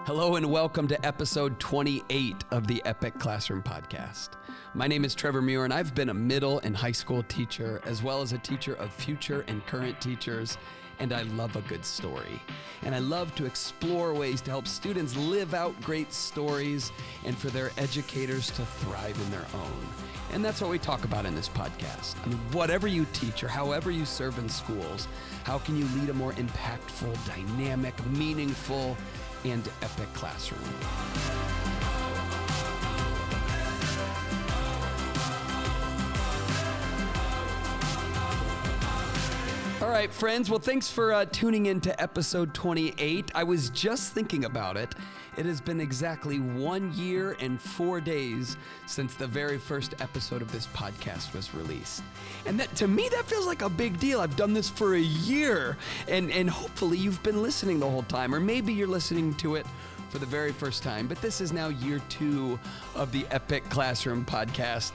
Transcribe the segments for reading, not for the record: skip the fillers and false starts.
Hello and welcome to episode 28 of the Epic Classroom Podcast. My name is Trevor Muir and I've been a middle and high school teacher as well as a teacher of future and current teachers, and I love a good story. And I love to explore ways to help students live out great stories and for their educators to thrive in their own. And that's what we talk about in this podcast. I mean, whatever you teach or however you serve in schools, how can you lead a more impactful, dynamic, meaningful, and epic classroom? All right, friends. Well, thanks for tuning in to episode 28. I was just thinking about it. It has been exactly 1 year and 4 days since the very first episode of this podcast was released. And that, to me, that feels like a big deal. I've done this for a year, and hopefully you've been listening the whole time, or maybe you're listening to it for the very first time, but this is now year 2 of the Epic Classroom Podcast,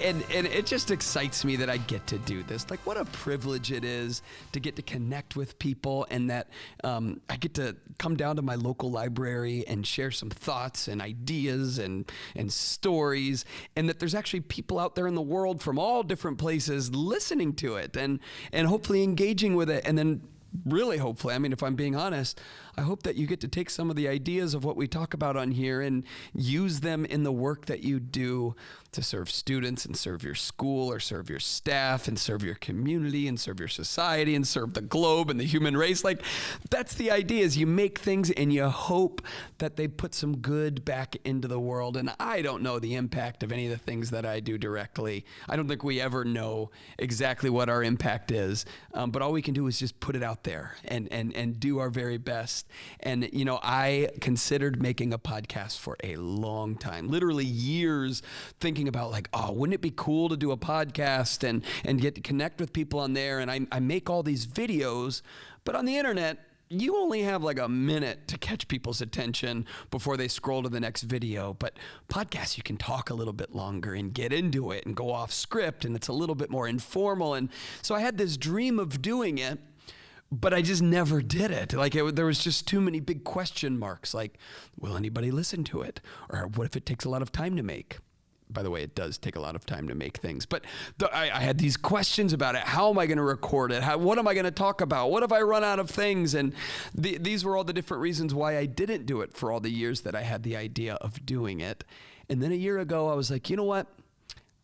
and it just excites me that I get to do this. Like, what a privilege it is to get to connect with people, and that I get to come down to my local library and share some thoughts and ideas and stories, and that there's actually people out there in the world from all different places listening to it and hopefully engaging with it, and then really, hopefully, I mean, if I'm being honest, I hope that you get to take some of the ideas of what we talk about on here and use them in the work that you do to serve students and serve your school or serve your staff and serve your community and serve your society and serve the globe and the human race. Like, that's the idea, is you make things and you hope that they put some good back into the world. And I don't know the impact of any of the things that I do directly. I don't think we ever know exactly what our impact is, but all we can do is just put it out there and do our very best. And, you know, I considered making a podcast for a long time, literally years, thinking about like, oh, wouldn't it be cool to do a podcast and get to connect with people on there? And I make all these videos, but on the internet, you only have like a minute to catch people's attention before they scroll to the next video. But podcasts, you can talk a little bit longer and get into it and go off script, and it's a little bit more informal. And so I had this dream of doing it, but I just never did it. Like, there was just too many big question marks. Like, will anybody listen to it? Or what if it takes a lot of time to make? By the way, it does take a lot of time to make things. But I had these questions about it. How am I going to record it? What am I going to talk about? What if I run out of things? And these were all the different reasons why I didn't do it for all the years that I had the idea of doing it. And then a year ago, I was like, you know what?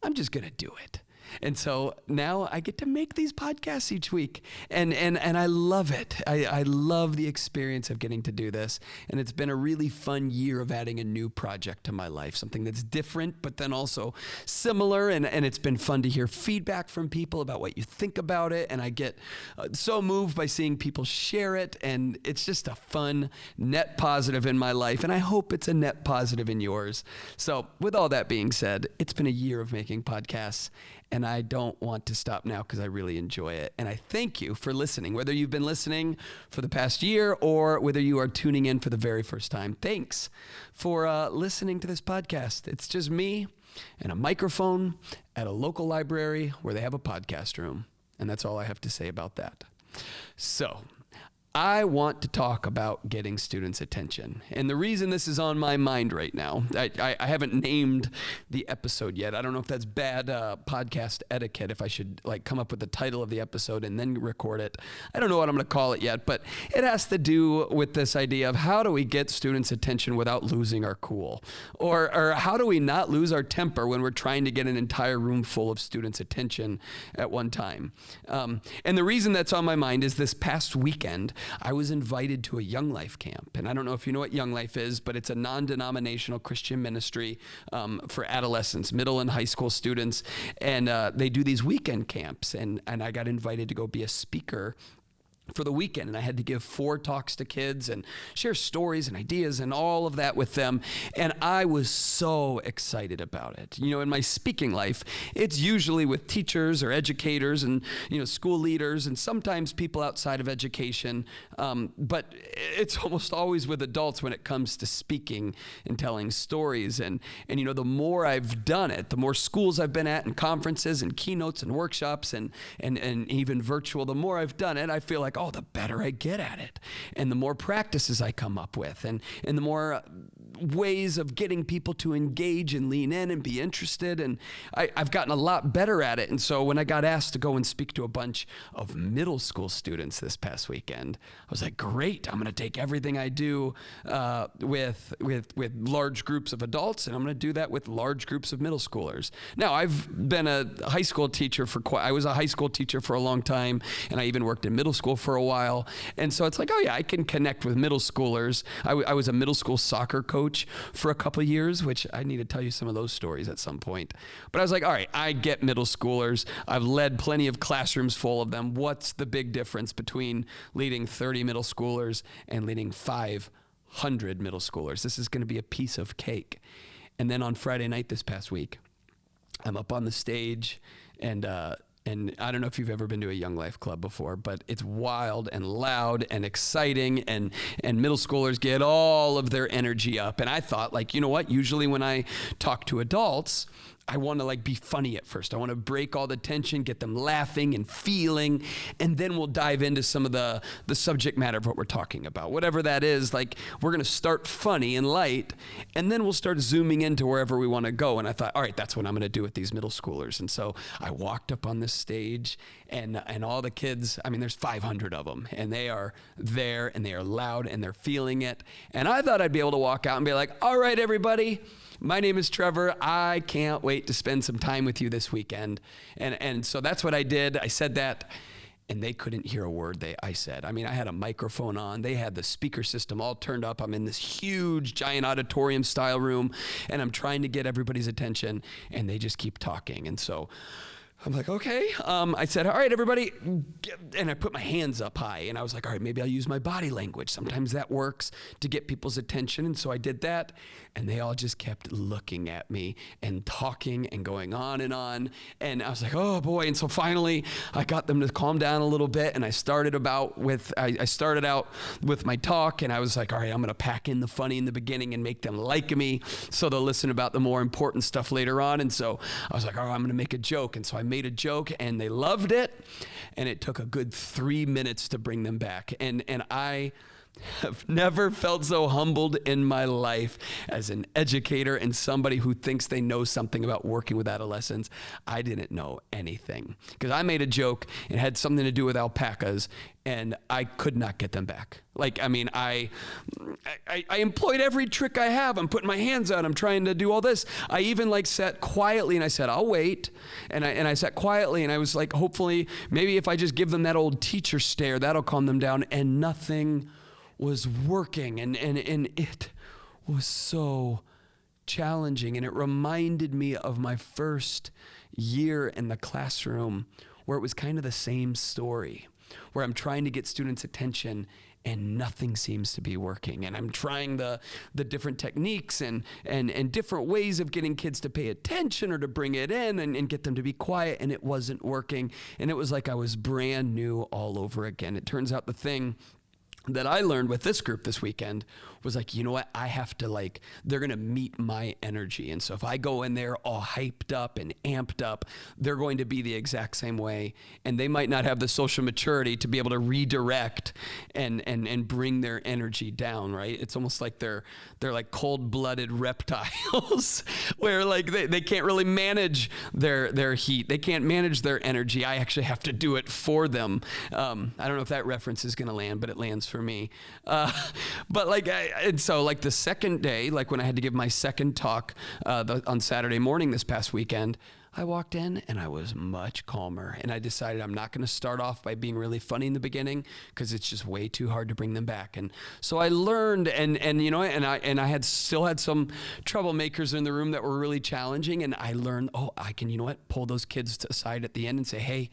I'm just going to do it. And so now I get to make these podcasts each week, and I love it. I love the experience of getting to do this, and it's been a really fun year of adding a new project to my life, something that's different, but then also similar, and it's been fun to hear feedback from people about what you think about it, and I get so moved by seeing people share it, and it's just a fun net positive in my life, and I hope it's a net positive in yours. So with all that being said, it's been a year of making podcasts, and I don't want to stop now because I really enjoy it. And I thank you for listening, whether you've been listening for the past year or whether you are tuning in for the very first time. Thanks for listening to this podcast. It's just me and a microphone at a local library where they have a podcast room. And that's all I have to say about that. So I want to talk about getting students' attention. And the reason this is on my mind right now, I haven't named the episode yet. I don't know if that's bad podcast etiquette, if I should like come up with the title of the episode and then record it. I don't know what I'm going to call it yet, but it has to do with this idea of how do we get students' attention without losing our cool? Or how do we not lose our temper when we're trying to get an entire room full of students' attention at one time? And the reason that's on my mind is this past weekend, I was invited to a Young Life camp. And I don't know if you know what Young Life is, but it's a non-denominational Christian ministry for adolescents, middle and high school students. And they do these weekend camps. And I got invited to go be a speaker for the weekend, and I had to give 4 talks to kids and share stories and ideas and all of that with them, and I was so excited about it. You know, in my speaking life, it's usually with teachers or educators and, you know, school leaders and sometimes people outside of education, but it's almost always with adults when it comes to speaking and telling stories, and you know, the more I've done it, the more schools I've been at and conferences and keynotes and workshops and even virtual, the more I've done it, I feel like, oh, the better I get at it. And the more practices I come up with, and the more ways of getting people to engage and lean in and be interested. And I've gotten a lot better at it. And so when I got asked to go and speak to a bunch of middle school students this past weekend, I was like, great, I'm going to take everything I do with large groups of adults, and I'm going to do that with large groups of middle schoolers. Now, I've been a high school teacher I was a high school teacher for a long time, and I even worked in middle school for a while. And so it's like, oh yeah, I can connect with middle schoolers. I was a middle school soccer coach for a couple of years, which I need to tell you some of those stories at some point. But I was like, all right, I get middle schoolers. I've led plenty of classrooms full of them. What's the big difference between leading 30 middle schoolers and leading 500 middle schoolers? This is going to be a piece of cake. And then on Friday night this past week, I'm up on the stage, and I don't know if you've ever been to a Young Life Club before, but it's wild and loud and exciting, and middle schoolers get all of their energy up. And I thought, like, you know what? Usually when I talk to adults, I want to be funny at first. I want to break all the tension, get them laughing and feeling, and then we'll dive into some of the subject matter of what we're talking about. Whatever that is, we're going to start funny and light, and then we'll start zooming into wherever we want to go. And I thought, all right, that's what I'm going to do with these middle schoolers. And so I walked up on this stage, and all the kids, there's 500 of them, and they are there, and they are loud, and they're feeling it. And I thought I'd be able to walk out and be like, all right, everybody, my name is Trevor. I can't wait to spend some time with you this weekend. And so that's what I did. I said that, and they couldn't hear a word I said. I had a microphone on. They had the speaker system all turned up. I'm in this huge, giant auditorium style room, and I'm trying to get everybody's attention, and they just keep talking. And so I'm like, okay. I said, all right, everybody. And I put my hands up high, and I was like, all right, maybe I'll use my body language. Sometimes that works to get people's attention. And so I did that, and they all just kept looking at me and talking and going on. And I was like, oh boy. And so finally I got them to calm down a little bit. And I started out with my talk, and I was like, all right, I'm going to pack in the funny in the beginning and make them like me, so they'll listen about the more important stuff later on. And so I was like, all right, I'm going to make a joke. And so I made a joke, and they loved it, and it took a good 3 minutes to bring them back. And I have never felt so humbled in my life as an educator and somebody who thinks they know something about working with adolescents. I didn't know anything, because I made a joke and it had something to do with alpacas, and I could not get them back. I employed every trick I have. I'm putting my hands out. I'm trying to do all this. I even sat quietly, and I said, I'll wait. And I sat quietly, and I was like, hopefully, maybe if I just give them that old teacher stare, that'll calm them down. And nothing was working, and it was so challenging. And it reminded me of my first year in the classroom, where it was kind of the same story, where I'm trying to get students' attention and nothing seems to be working. And I'm trying the different techniques and different ways of getting kids to pay attention or to bring it in and get them to be quiet, and it wasn't working. And it was like I was brand new all over again. It turns out the thing that I learned with this group this weekend was you know what? I have to they're going to meet my energy. And so if I go in there all hyped up and amped up, they're going to be the exact same way. And they might not have the social maturity to be able to redirect and bring their energy down, right? It's almost like they're like cold-blooded reptiles where they can't really manage their heat. They can't manage their energy. I actually have to do it for them. I don't know if that reference is going to land, but it lands for me. And so the second day, when I had to give my second talk on Saturday morning this past weekend, I walked in and I was much calmer, and I decided I'm not going to start off by being really funny in the beginning, because it's just way too hard to bring them back. And so I learned, and I had some troublemakers in the room that were really challenging, and I learned, I can, pull those kids aside at the end and say, hey,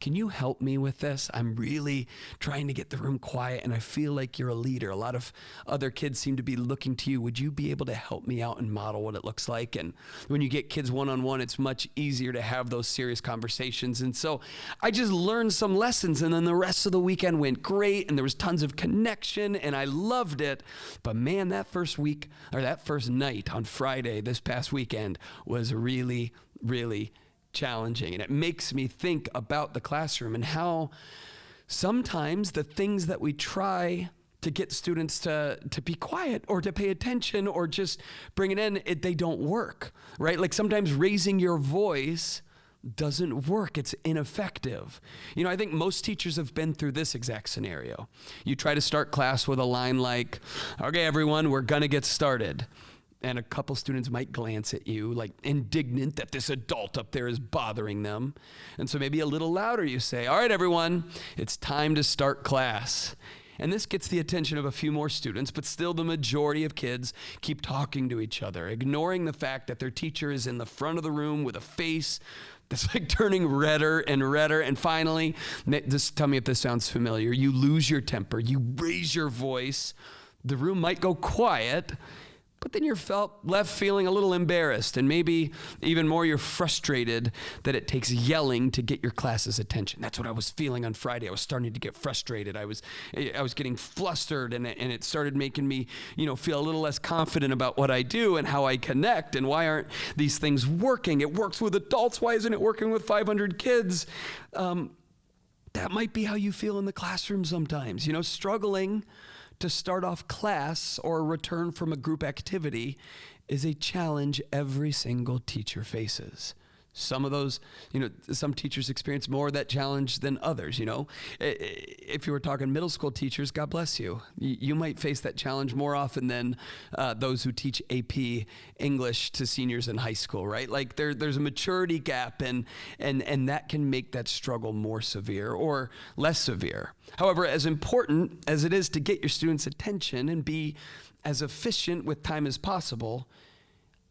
can you help me with this? I'm really trying to get the room quiet, and I feel like you're a leader. A lot of other kids seem to be looking to you. Would you be able to help me out and model what it looks like? And when you get kids one-on-one, it's much easier to have those serious conversations. And so I just learned some lessons, and then the rest of the weekend went great, and there was tons of connection, and I loved it. But man, that first night on Friday this past weekend was really, really challenging. And it makes me think about the classroom and how sometimes the things that we try to get students to be quiet or to pay attention or just bring it in, they don't work, right? Like sometimes raising your voice doesn't work. It's ineffective. I think most teachers have been through this exact scenario. You try to start class with a line like, okay, everyone, we're going to get started. And a couple students might glance at you like indignant that this adult up there is bothering them. And so maybe a little louder you say, all right, everyone, it's time to start class. And this gets the attention of a few more students, but still the majority of kids keep talking to each other, ignoring the fact that their teacher is in the front of the room with a face that's like turning redder and redder. And finally, just tell me if this sounds familiar, you lose your temper, you raise your voice, the room might go quiet, but then you're left feeling a little embarrassed, and maybe even more, you're frustrated that it takes yelling to get your class's attention. That's what I was feeling on Friday. I was starting to get frustrated. I was getting flustered, and it started making me, feel a little less confident about what I do and how I connect, and why aren't these things working? It works with adults. Why isn't it working with 500 kids? That might be how you feel in the classroom sometimes, struggling to start off class or return from a group activity is a challenge every single teacher faces. Some of those, some teachers experience more of that challenge than others, If you were talking middle school teachers, God bless you. You might face that challenge more often than those who teach AP English to seniors in high school, right? Like there's a maturity gap and that can make that struggle more severe or less severe. However, as important as it is to get your students' attention and be as efficient with time as possible,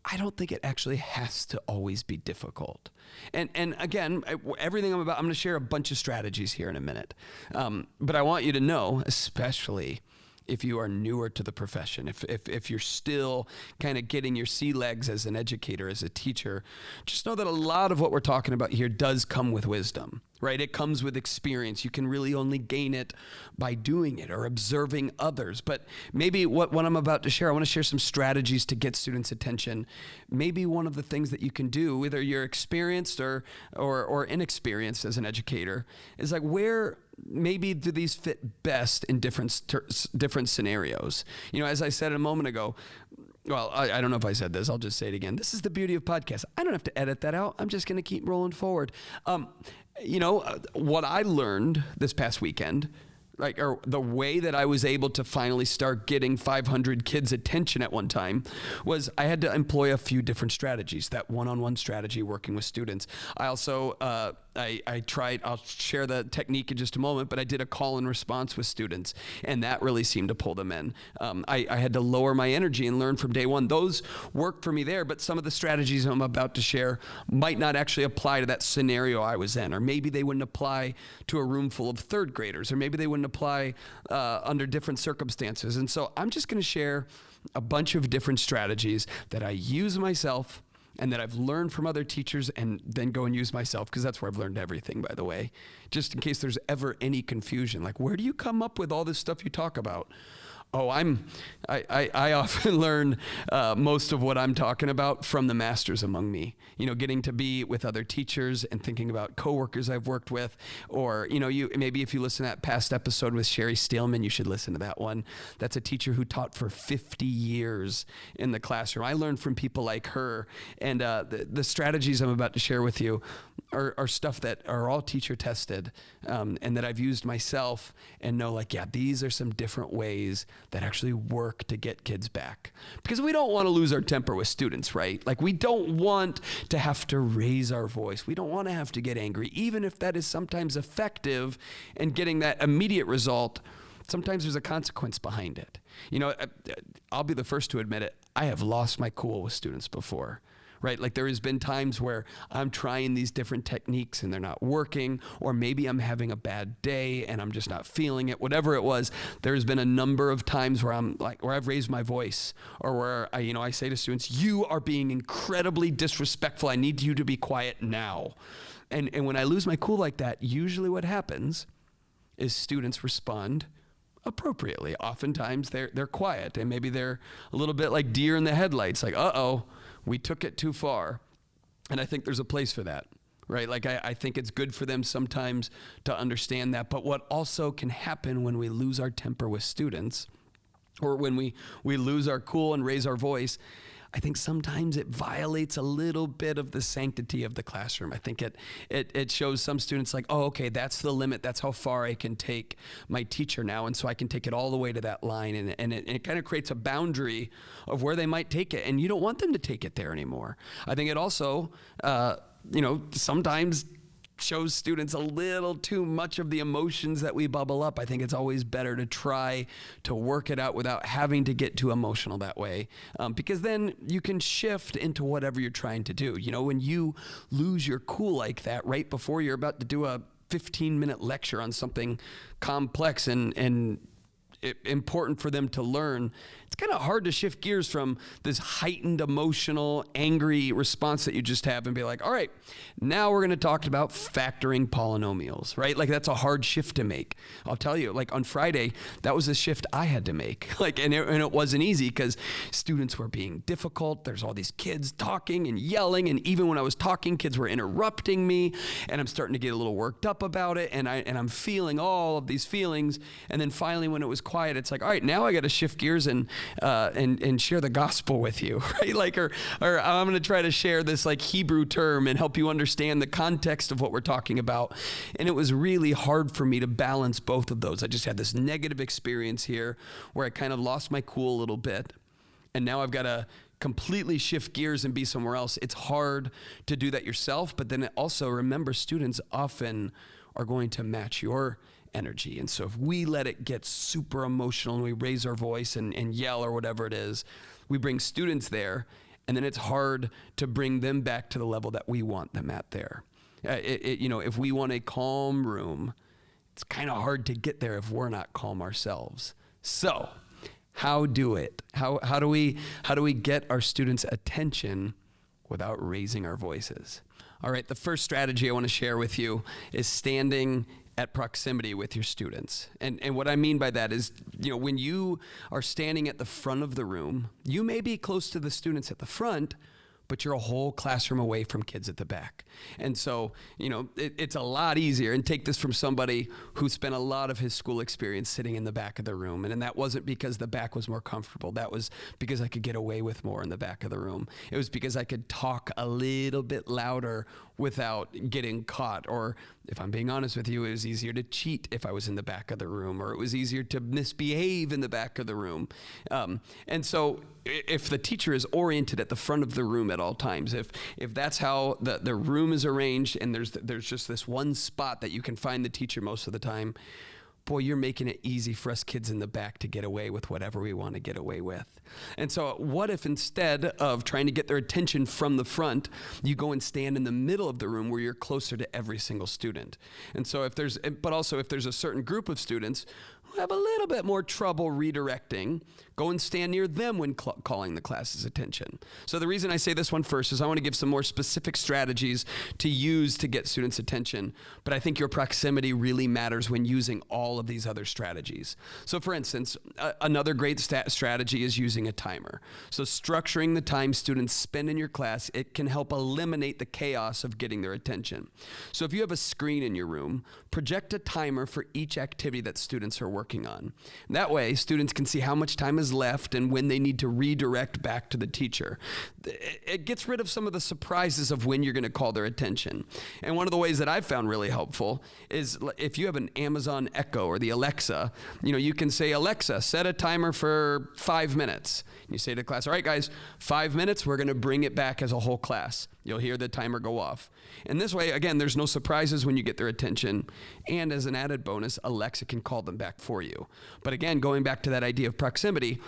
I don't think it actually has to always be difficult. And again, everything I'm going to share a bunch of strategies here in a minute. But I want you to know, especially if you are newer to the profession, if you're still kind of getting your sea legs as an educator, as a teacher, just know that a lot of what we're talking about here does come with wisdom, right? It comes with experience. You can really only gain it by doing it or observing others. But maybe what I'm about to share, I want to share some strategies to get students' attention. Maybe one of the things that you can do, whether you're experienced or inexperienced as an educator, is like where maybe do these fit best in different scenarios? As I said a moment ago, well, I don't know if I said this. I'll just say it again. This is the beauty of podcasts. I don't have to edit that out. I'm just going to keep rolling forward. What I learned this past weekend, or the way that I was able to finally start getting 500 kids' attention at one time, was I had to employ a few different strategies. That one-on-one strategy working with students. I also, I tried, I'll share the technique in just a moment, but I did a call and response with students, and that really seemed to pull them in. I had to lower my energy and learn from day one. Those worked for me there, but some of the strategies I'm about to share might not actually apply to that scenario I was in, or maybe they wouldn't apply to a room full of third graders, or maybe they wouldn't apply under different circumstances. And so I'm just going to share a bunch of different strategies that I use myself and that I've learned from other teachers, and then go and use myself, because that's where I've learned everything, by the way, just in case there's ever any confusion. Like, where do you come up with all this stuff you talk about? Oh, I often learn most of what I'm talking about from the masters among me. Getting to be with other teachers and thinking about coworkers I've worked with, or maybe if you listen to that past episode with Sherry Steelman, you should listen to that one. That's a teacher who taught for 50 years in the classroom. I learned from people like her, and the strategies I'm about to share with you are stuff that are all teacher tested, and that I've used myself, and know these are some different ways that actually work to get kids back. Because we don't want to lose our temper with students, right? Like, we don't want to have to raise our voice. We don't want to have to get angry, even if that is sometimes effective in getting that immediate result. Sometimes there's a consequence behind it. I'll be the first to admit it. I have lost my cool with students before. Right? Like, there has been times where I'm trying these different techniques and they're not working, or maybe I'm having a bad day and I'm just not feeling it. Whatever it was, there's been a number of times where where I've raised my voice, or where I say to students, you are being incredibly disrespectful. I need you to be quiet now. And when I lose my cool like that, usually what happens is students respond appropriately. Oftentimes they're quiet, and maybe they're a little bit like deer in the headlights, like, we took it too far. And I think there's a place for that, right? Like I think it's good for them sometimes to understand that. But what also can happen when we lose our temper with students, or when we lose our cool and raise our voice, I think sometimes it violates a little bit of the sanctity of the classroom. I think it shows some students like, oh, okay, that's the limit. That's how far I can take my teacher now. And so I can take it all the way to that line. And it kind of creates a boundary of where they might take it. And you don't want them to take it there anymore. I think it also, sometimes shows students a little too much of the emotions that we bubble up. I think it's always better to try to work it out without having to get too emotional that way, because then you can shift into whatever you're trying to do. When you lose your cool like that right before you're about to do a 15-minute lecture on something complex and important for them to learn, it's kind of hard to shift gears from this heightened emotional, angry response that you just have and be like, all right, now we're going to talk about factoring polynomials, right? Like that's a hard shift to make. I'll tell you, like on Friday, that was a shift I had to make. And it wasn't easy because students were being difficult. There's all these kids talking and yelling. And even when I was talking, kids were interrupting me, and I'm starting to get a little worked up about it. And I'm feeling all of these feelings. And then finally, when it was quiet, it's like, all right, now I got to shift gears and share the gospel with you, right? Like, or I'm going to try to share this like Hebrew term and help you understand the context of what we're talking about. And it was really hard for me to balance both of those. I just had this negative experience here where I kind of lost my cool a little bit. And now I've got to completely shift gears and be somewhere else. It's hard to do that yourself, but then also remember, students often are going to match your energy. And so if we let it get super emotional and we raise our voice and yell or whatever it is, we bring students there, and then it's hard to bring them back to the level that we want them at there. If we want a calm room, it's kind of hard to get there if we're not calm ourselves. So how do we get our students' attention without raising our voices? All right, the first strategy I want to share with you is standing at proximity with your students. And what I mean by that is, when you are standing at the front of the room, you may be close to the students at the front, but you're a whole classroom away from kids at the back. And so, it's a lot easier, and take this from somebody who spent a lot of his school experience sitting in the back of the room. And that wasn't because the back was more comfortable. That was because I could get away with more in the back of the room. It was because I could talk a little bit louder without getting caught. Or if I'm being honest with you, it was easier to cheat if I was in the back of the room, or it was easier to misbehave in the back of the room. And so if the teacher is oriented at the front of the room at all times, if that's how the room is arranged, and there's just this one spot that you can find the teacher most of the time, boy, you're making it easy for us kids in the back to get away with whatever we want to get away with. And so what if instead of trying to get their attention from the front, you go and stand in the middle of the room where you're closer to every single student? And so if there's a certain group of students who have a little bit more trouble redirecting, go and stand near them when calling the class's attention. So the reason I say this one first is I want to give some more specific strategies to use to get students' attention, but I think your proximity really matters when using all of these other strategies. So for instance, another great strategy is using a timer. So structuring the time students spend in your class, it can help eliminate the chaos of getting their attention. So if you have a screen in your room, project a timer for each activity that students are working on. That way, students can see how much time is left and when they need to redirect back to the teacher. It gets rid of some of the surprises of when you're going to call their attention. And one of the ways that I've found really helpful is if you have an Amazon Echo or the Alexa, you can say, Alexa, set a timer for 5 minutes. You say to the class, all right, guys, 5 minutes, we're going to bring it back as a whole class. You'll hear the timer go off. And this way, again, there's no surprises when you get their attention. And as an added bonus, Alexa can call them back for you. But again, going back to that idea of proximity,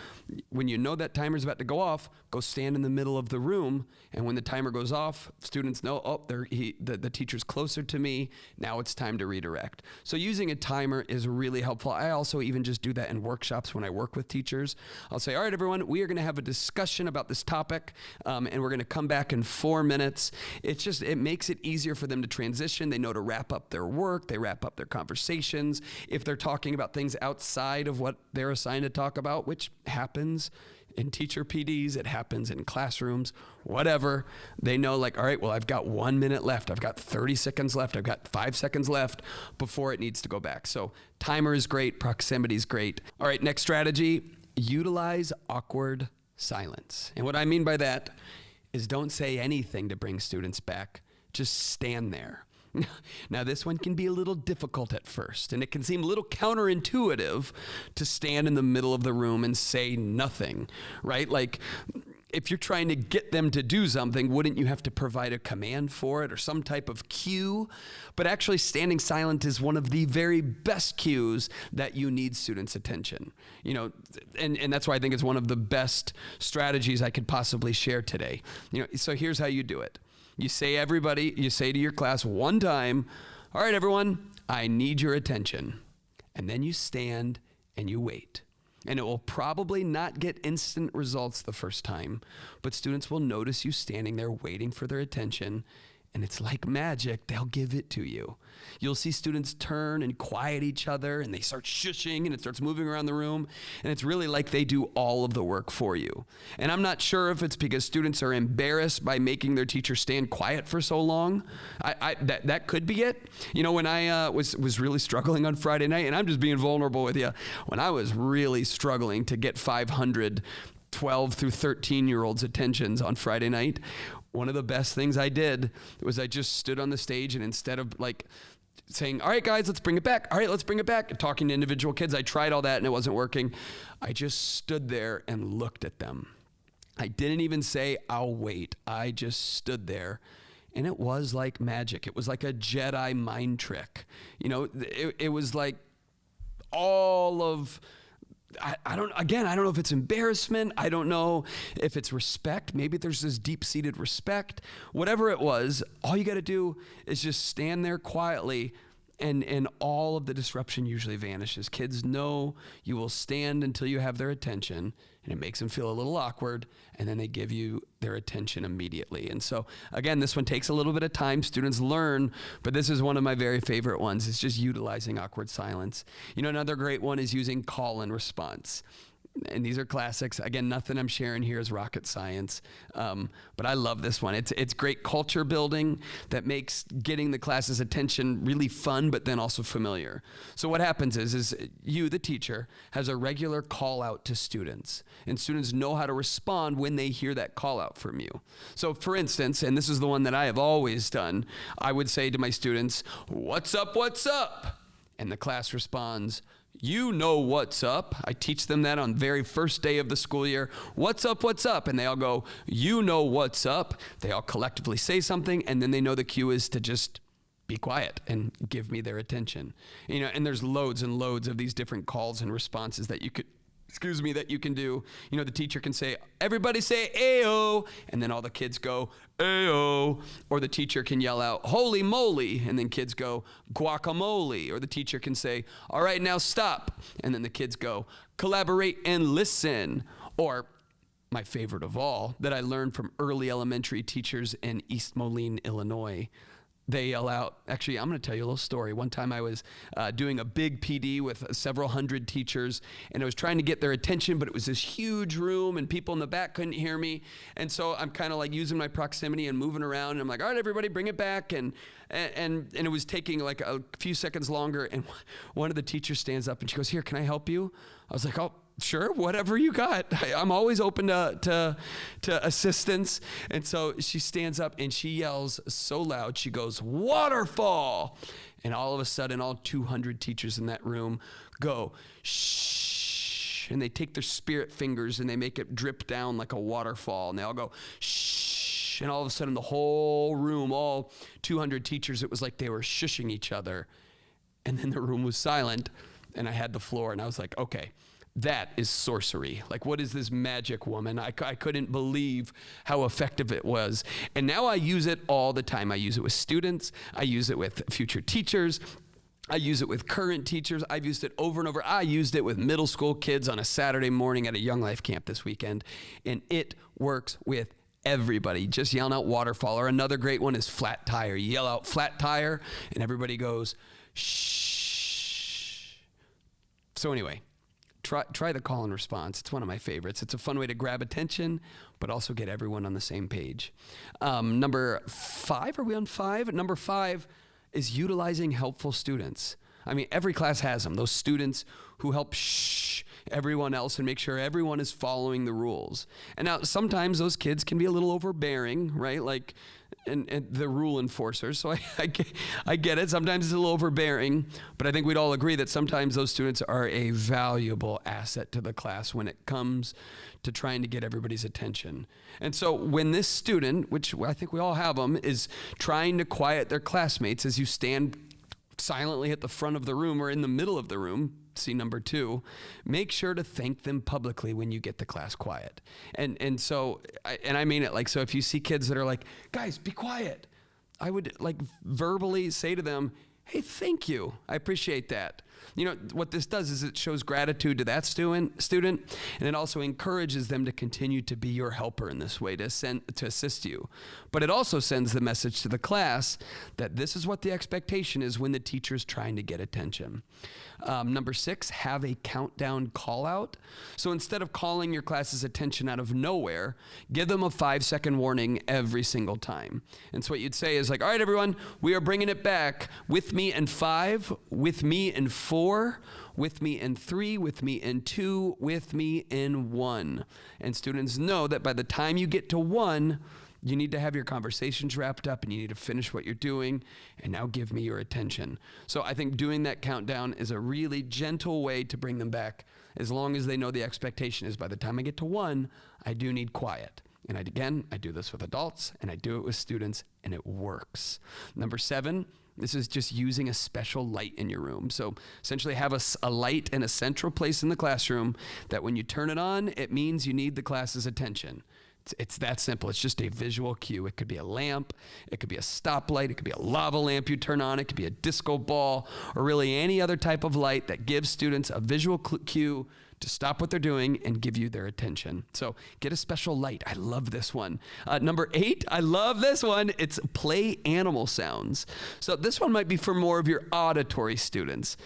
when you know that timer's about to go off, go stand in the middle of the room. And when the timer goes off, students know, the teacher's closer to me. Now it's time to redirect. So using a timer is really helpful. I also even just do that in workshops when I work with teachers. I'll say, all right, everyone, we are going to have a discussion about this topic, and we're going to come back in 4 minutes. It makes it easier for them to transition. They know to wrap up their work. They wrap up their conversations. If they're talking about things outside of what they're assigned to talk about, which happens in teacher PDs, it happens in classrooms, whatever. They know like, all right, well, I've got 1 minute left. I've got 30 seconds left. I've got 5 seconds left before it needs to go back. So timer is great. Proximity is great. All right, next strategy, utilize awkward silence. And what I mean by that is don't say anything to bring students back. Just stand there. Now, this one can be a little difficult at first, and it can seem a little counterintuitive to stand in the middle of the room and say nothing, right? Like, if you're trying to get them to do something, wouldn't you have to provide a command for it or some type of cue? But actually, standing silent is one of the very best cues that you need students' attention. And that's why I think it's one of the best strategies I could possibly share today. So here's how you do it. You say to your class one time, all right, everyone, I need your attention. And then you stand and you wait. And it will probably not get instant results the first time, but students will notice you standing there waiting for their attention. And it's like magic, they'll give it to you. You'll see students turn and quiet each other, and they start shushing, and it starts moving around the room, and it's really like they do all of the work for you. And I'm not sure if it's because students are embarrassed by making their teacher stand quiet for so long. That could be it. When I was really struggling on Friday night, and I'm just being vulnerable with you, when I was really struggling to get 500 12 through 13-year-olds' attentions on Friday night, one of the best things I did was I just stood on the stage, and instead of like saying, all right, guys, let's bring it back. All right, let's bring it back. Talking to individual kids, I tried all that and it wasn't working. I just stood there and looked at them. I didn't even say, I'll wait. I just stood there. And it was like magic. It was like a Jedi mind trick. It was like all of... I don't know if it's embarrassment. I don't know if it's respect. Maybe there's this deep-seated respect. Whatever it was, all you got to do is just stand there quietly, and all of the disruption usually vanishes. Kids know you will stand until you have their attention, and it makes them feel a little awkward, and then they give you their attention immediately. And so, again, this one takes a little bit of time. Students learn, but this is one of my very favorite ones. It's just utilizing awkward silence. Another great one is using call and response. And these are classics. Again, nothing I'm sharing here is rocket science, but I love this one. It's great culture building that makes getting the class's attention really fun, but then also familiar. So what happens is you, the teacher, has a regular call out to students, and students know how to respond when they hear that call out from you. So for instance, and this is the one that I have always done, I would say to my students, "What's up, what's up?" And the class responds, "You know what's up." I teach them that on the very first day of the school year. "What's up, what's up?" And they all go, "You know what's up." They all collectively say something, and then they know the cue is to just be quiet and give me their attention. And there's loads and loads of these different calls and responses that you can do. The teacher can say, "Everybody say Ayo," and then all the kids go, Ayo. Or the teacher can yell out, "Holy moly," and then kids go, "Guacamole." Or the teacher can say, "All right, now stop," and then the kids go, "Collaborate and listen." Or my favorite of all that I learned from early elementary teachers in East Moline, Illinois, they yell out, actually, I'm going to tell you a little story. One time I was doing a big PD with several hundred teachers, and I was trying to get their attention, but it was this huge room, and people in the back couldn't hear me. And so I'm kind of like using my proximity and moving around, and I'm like, all right, everybody, bring it back. And it was taking like a few seconds longer, and one of the teachers stands up, and she goes, "Here, can I help you?" I was like, "Oh, sure, whatever you got. I'm always open to assistance." And so she stands up and she yells so loud, she goes, "Waterfall!" And all of a sudden, all 200 teachers in that room go, "Shh." And they take their spirit fingers and they make it drip down like a waterfall. And they all go, "Shh." And all of a sudden, the whole room, all 200 teachers, it was like they were shushing each other. And then the room was silent, and I had the floor, and I was like, okay, that is sorcery. Like, what is this magic, woman? I couldn't believe how effective it was. And now I use it all the time. I use it with students. I use it with future teachers. I use it with current teachers. I've used it over and over. I used it with middle school kids on a Saturday morning at a Young Life camp this weekend. And it works with everybody. Just yelling out waterfall. Or another great one is flat tire. You yell out flat tire, and everybody goes, shh. So anyway, try the call and response. It's one of my favorites. It's a fun way to grab attention, but also get everyone on the same page. Number 5, are we on 5? Number 5 is utilizing helpful students. I mean, every class has them, those students who help everyone else and make sure everyone is following the rules. And now sometimes those kids can be a little overbearing, right? Like, and the rule enforcers. So I get it. Sometimes it's a little overbearing, but I think we'd all agree that sometimes those students are a valuable asset to the class when it comes to trying to get everybody's attention. And so when this student, which I think we all have them, is trying to quiet their classmates as you stand silently at the front of the room or in the middle of the room, see number 2, make sure to thank them publicly when you get the class quiet. And so I mean it, like, so if you see kids that are like, guys, be quiet, I would like verbally say to them, hey, thank you, I appreciate that. You know, what this does is it shows gratitude to that student, and it also encourages them to continue to be your helper in this way, to assist you. But it also sends the message to the class that this is what the expectation is when the teacher's trying to get attention. Number 6, have a countdown call out. So instead of calling your class's attention out of nowhere, give them a 5-second warning every single time. And so what you'd say is like, all right, everyone, we are bringing it back. With me in 5, with me in 4, with me in 3, with me in 2, with me in 1. And students know that by the time you get to 1, you need to have your conversations wrapped up and you need to finish what you're doing and now give me your attention. So I think doing that countdown is a really gentle way to bring them back, as long as they know the expectation is by the time I get to 1, I do need quiet. And I do this with adults and I do it with students, and it works. Number 7, this is just using a special light in your room. So essentially have a light in a central place in the classroom that when you turn it on, it means you need the class's attention. It's that simple. It's just a visual cue. It could be a lamp, it could be a stoplight, it could be a lava lamp you turn on, it could be a disco ball, or really any other type of light that gives students a visual cue to stop what they're doing and give you their attention. So get a special light. I love this one. Number 8, I love this one. It's play animal sounds. So this one might be for more of your auditory students.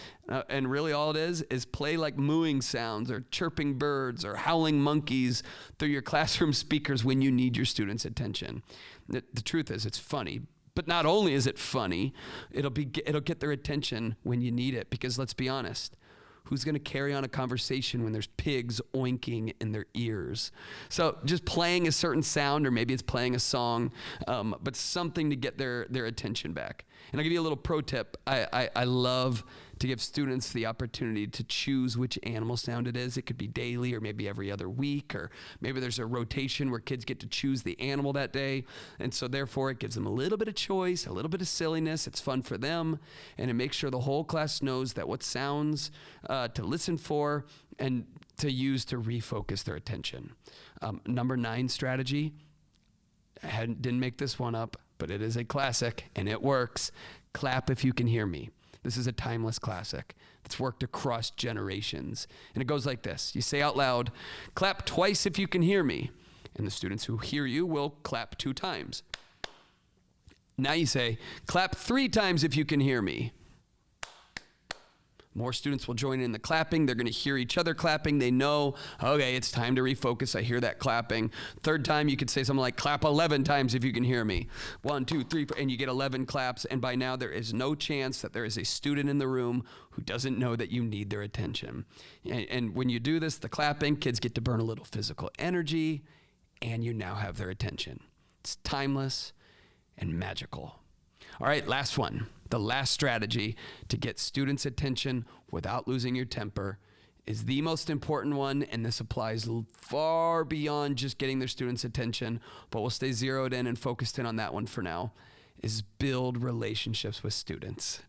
And really all it is play like mooing sounds or chirping birds or howling monkeys through your classroom speakers when you need your students' attention. The truth is, it's funny. But not only is it funny, it'll get their attention when you need it, because let's be honest, who's going to carry on a conversation when there's pigs oinking in their ears? So just playing a certain sound, or maybe it's playing a song, but something to get their attention back. And I'll give you a little pro tip. I love to give students the opportunity to choose which animal sound it is. It could be daily or maybe every other week, or maybe there's a rotation where kids get to choose the animal that day. And so therefore it gives them a little bit of choice, a little bit of silliness. It's fun for them, and it makes sure the whole class knows that what sounds to listen for and to use to refocus their attention. Number 9 strategy, didn't make this one up, but it is a classic and it works. Clap if you can hear me. This is a timeless classic that's worked across generations. And it goes like this. You say out loud, clap twice if you can hear me. And the students who hear you will clap 2 times. Now you say, clap 3 times if you can hear me. More students will join in the clapping. They're going to hear each other clapping. They know, okay, it's time to refocus. I hear that clapping. 3rd time, you could say something like, clap 11 times if you can hear me. 1, 2, 3, 4, and you get 11 claps. And by now, there is no chance that there is a student in the room who doesn't know that you need their attention. And when you do this, the clapping, kids get to burn a little physical energy, and you now have their attention. It's timeless and magical. All right, last one. The last strategy to get students' attention without losing your temper is the most important one, and this applies far beyond just getting their students' attention, but we'll stay zeroed in and focused in on that one for now, is build relationships with students.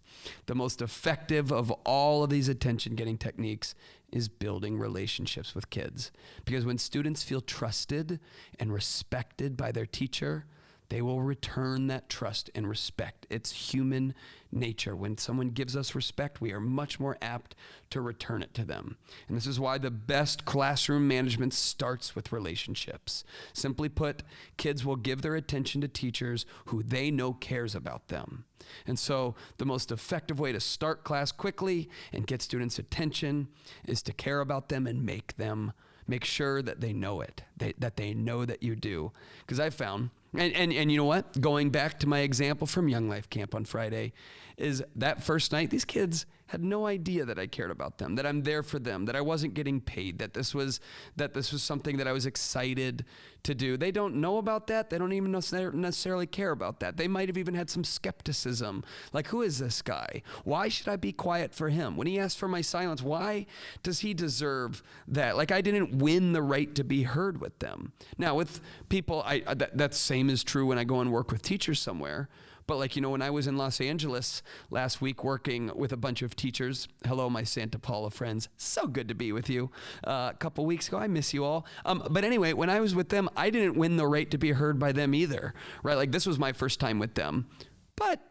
The most effective of all of these attention-getting techniques is building relationships with kids. Because when students feel trusted and respected by their teacher, they will return that trust and respect. It's human nature. When someone gives us respect, we are much more apt to return it to them. And this is why the best classroom management starts with relationships. Simply put, kids will give their attention to teachers who they know cares about them. And so the most effective way to start class quickly and get students' attention is to care about them and make sure that they know it, that they know that you do. Because I found, and you know what? Going back to my example from Young Life Camp on Friday, is that first night, these kids had no idea that I cared about them, that I'm there for them, that I wasn't getting paid, that this was something that I was excited to do. They don't know about that. They don't even necessarily care about that. They might have even had some skepticism, like, who is this guy? Why should I be quiet for him? When he asked for my silence, why does he deserve that? Like, I didn't win the right to be heard with them. Now, with people, that same is true when I go and work with teachers somewhere. But like, when I was in Los Angeles last week working with a bunch of teachers, hello, my Santa Paula friends, so good to be with you. A couple weeks ago, I miss you all. But anyway, when I was with them, I didn't win the right to be heard by them either, right? Like, this was my first time with them, but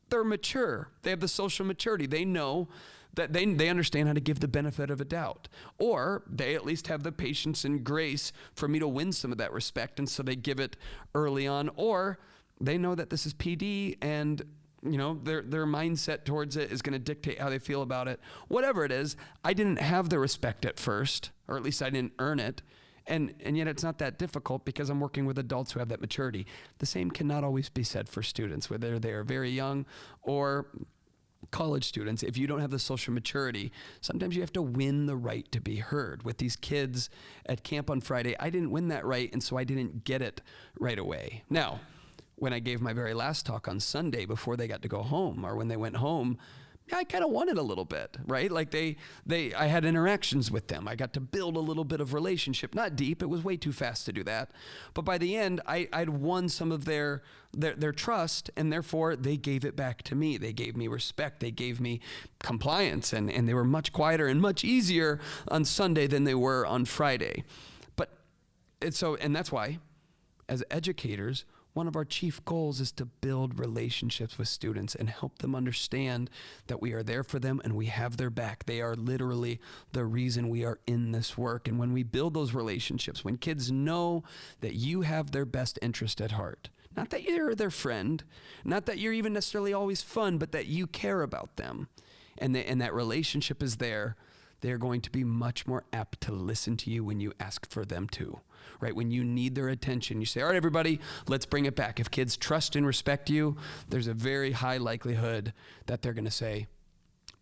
they're mature. They have the social maturity. They know that they understand how to give the benefit of a doubt, or they at least have the patience and grace for me to win some of that respect. And so they give it early on, or they know that this is PD and their mindset towards it is going to dictate how they feel about it. Whatever it is, I didn't have the respect at first, or at least I didn't earn it. And yet it's not that difficult because I'm working with adults who have that maturity. The same cannot always be said for students, whether they are very young or college students. If you don't have the social maturity, sometimes you have to win the right to be heard. With these kids at camp on Friday, I didn't win that right, and so I didn't get it right away. Now, when I gave my very last talk on Sunday before they got to go home, or when they went home, I kind of won it a little bit, right? Like I had interactions with them. I got to build a little bit of relationship, not deep. It was way too fast to do that. But by the end, I'd won some of their trust, and therefore they gave it back to me. They gave me respect. They gave me compliance, and they were much quieter and much easier on Sunday than they were on Friday. And that's why, as educators, one of our chief goals is to build relationships with students and help them understand that we are there for them and we have their back. They are literally the reason we are in this work. And when we build those relationships, when kids know that you have their best interest at heart, not that you're their friend, not that you're even necessarily always fun, but that you care about them, and that relationship is there, they're going to be much more apt to listen to you when you ask for them to. Right? When you need their attention, you say, all right, everybody, let's bring it back. If kids trust and respect you, there's a very high likelihood that they're going to say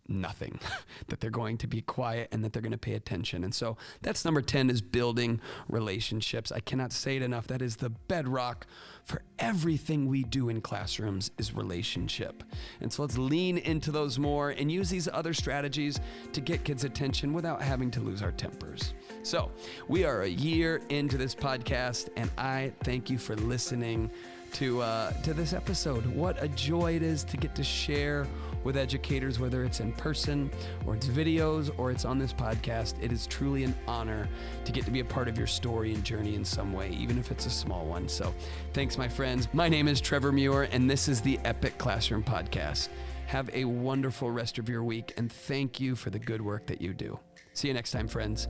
nothing, that they're going to be quiet, and that they're going to pay attention. And so that's number 10, is building relationships. I cannot say it enough. That is the bedrock for everything we do in classrooms, is relationship. And so let's lean into those more and use these other strategies to get kids' attention without having to lose our tempers. So we are a year into this podcast, and I thank you for listening to this episode. What a joy it is to get to share with educators, whether it's in person or it's videos or it's on this podcast. It is truly an honor to get to be a part of your story and journey in some way, even if it's a small one. So thanks, my friends. My name is Trevor Muir, and this is the Epic Classroom Podcast. Have a wonderful rest of your week, and thank you for the good work that you do. See you next time, friends.